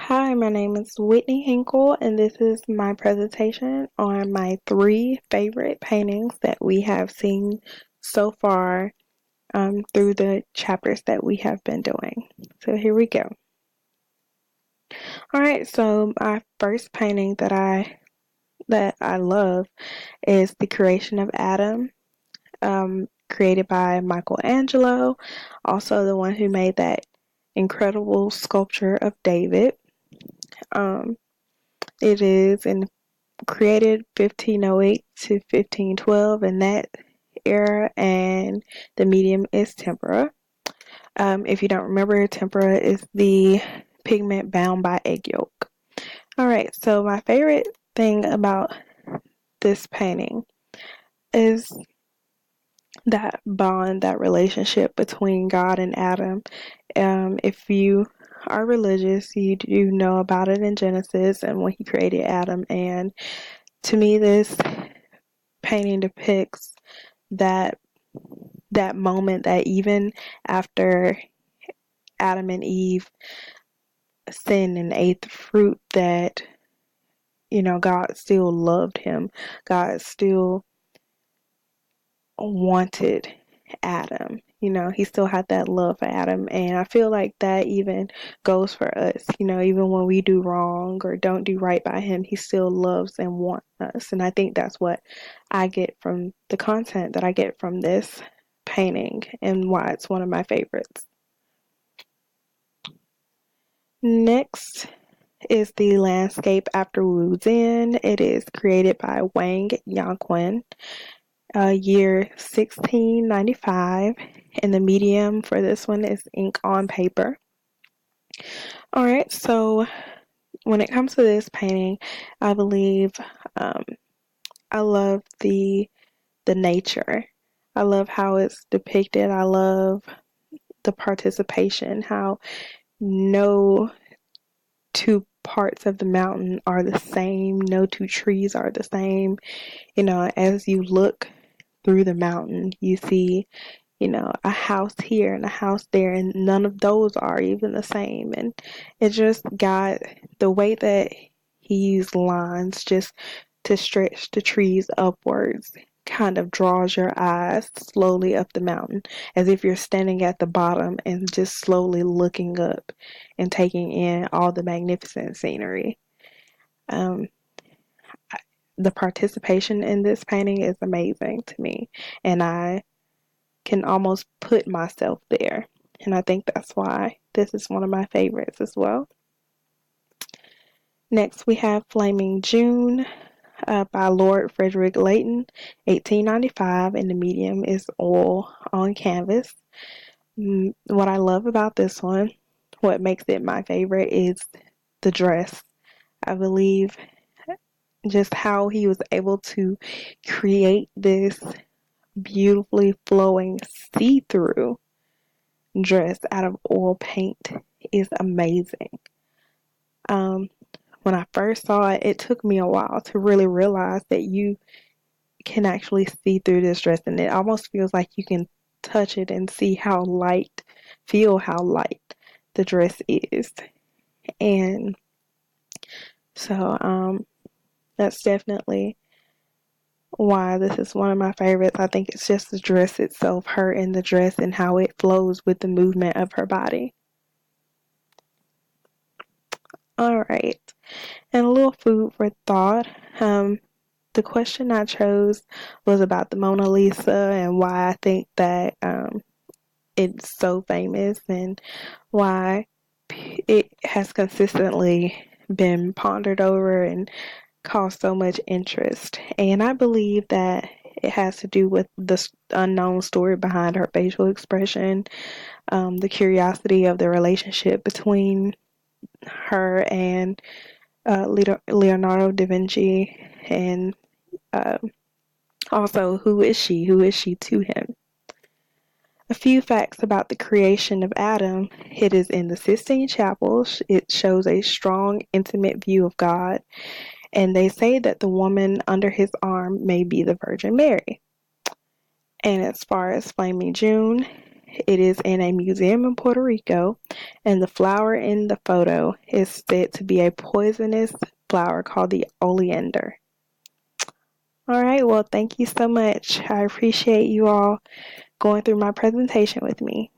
Hi, my name is Whitney Hinkle, and this is my presentation on my three favorite paintings that we have seen so far through the chapters that we have been doing. So here we go. All right, so my first painting that I love is The Creation of Adam, created by Michelangelo, also the one who made that incredible sculpture of David. Um, it is created 1508 to 1512 in that era, and the medium is tempera. If you don't remember, tempera is the pigment bound by egg yolk. All right, so my favorite thing about this painting is that bond, that relationship between God and Adam. If you are religious, you do know about it in Genesis and when he created Adam. And to me, this painting depicts that that moment that even after Adam and Eve sinned and ate the fruit, that God still loved him. God still wanted Adam. He still had that love for Adam, and I feel like that even goes for us. Even when we do wrong or don't do right by him, he still loves and wants us. And I think that's what I get from the content that I get from this painting and why it's one of my favorites. Next is the landscape after Wu Zhen. It is created by Wang Yangquan, year 1695, and the medium for this one is ink on paper. All right, so when it comes to this painting, I believe I love the nature. I love how it's depicted. I love the participation, how no two parts of the mountain are the same, no two trees are the same. As you look through the mountain, you see, a house here and a house there, and none of those are even the same. And it just got the way that he used lines just to stretch the trees upwards kind of draws your eyes slowly up the mountain, as if you're standing at the bottom and just slowly looking up and taking in all the magnificent scenery. Um, the participation in this painting is amazing to me, and I can almost put myself there. And I think that's why this is one of my favorites as well. Next, we have Flaming June by Lord Frederick Leighton, 1895, and the medium is oil on canvas. What I love about this one, what makes it my favorite, is the dress. I believe just how he was able to create this beautifully flowing see-through dress out of oil paint is amazing. When I first saw it, it took me a while to really realize that you can actually see through this dress, and it almost feels like you can touch it and see feel how light the dress is. And so that's definitely why this is one of my favorites. I think it's just the dress itself, her in the dress, and how it flows with the movement of her body. All right, and a little food for thought. The question I chose was about the Mona Lisa and why I think that it's so famous and why it has consistently been pondered over and caused so much interest. And I believe that it has to do with the unknown story behind her facial expression, the curiosity of the relationship between her and Leonardo da Vinci, and uh, also who is she? Who is she to him? A few facts about the creation of Adam. It is in the Sistine Chapel. It shows a strong, intimate view of God, and they say that the woman under his arm may be the Virgin Mary. And as far as Flaming June, It is in a museum in Puerto Rico, and the flower in the photo is said to be a poisonous flower called the oleander. All right, well, thank you so much. I appreciate you all going through my presentation with me.